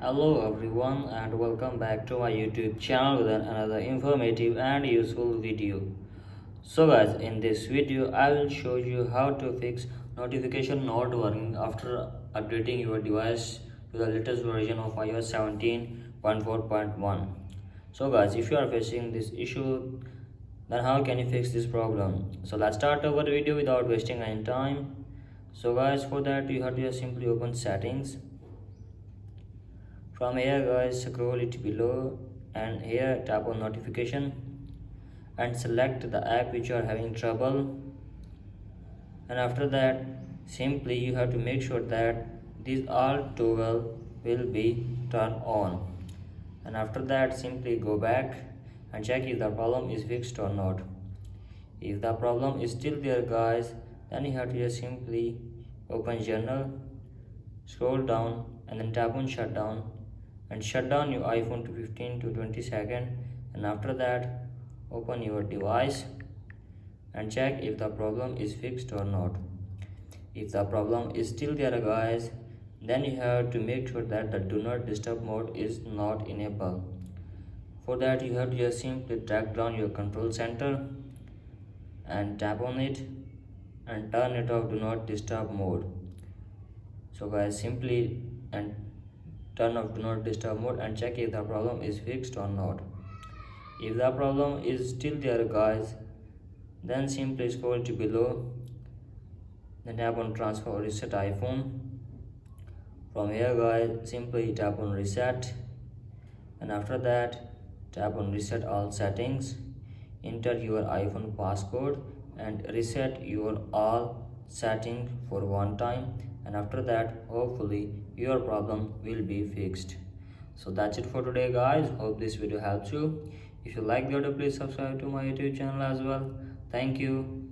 Hello everyone and welcome back to my YouTube channel with another informative and useful video. So guys, in this video I will show you how to fix notification not working after updating your device to the latest version of iOS 17.4.1. So guys, if you are facing this issue, then how can you fix this problem? So let's start our video without wasting any time. So guys, for that you have to just simply open settings. From here guys, scroll it below and here tap on notification and select the app which you are having trouble, and after that simply you have to make sure that these all toggle will be turned on, and after that simply go back and check if the problem is fixed or not. If the problem is still there guys, then you have to just simply open journal, scroll down and then tap on shutdown and shut down your iPhone to 15 to 20 seconds, and after that open your device and check if the problem is fixed or not. If the problem is still there guys, then you have to make sure that the do not disturb mode is not enabled. For that you have to just simply drag down your control center and tap on it and turn it off do not disturb mode. So guys, simply and turn off do not disturb mode and check if the problem is fixed or not. If the problem is still there guys, then simply scroll to below, then tap on transfer or reset iPhone. From here guys, simply tap on reset and after that tap on reset all settings, enter your iPhone passcode and reset your all settings for one time, and after that hopefully your problem will be fixed. So that's it for today guys, hope this video helps you. If you like the video, please subscribe to my YouTube channel as well. Thank you.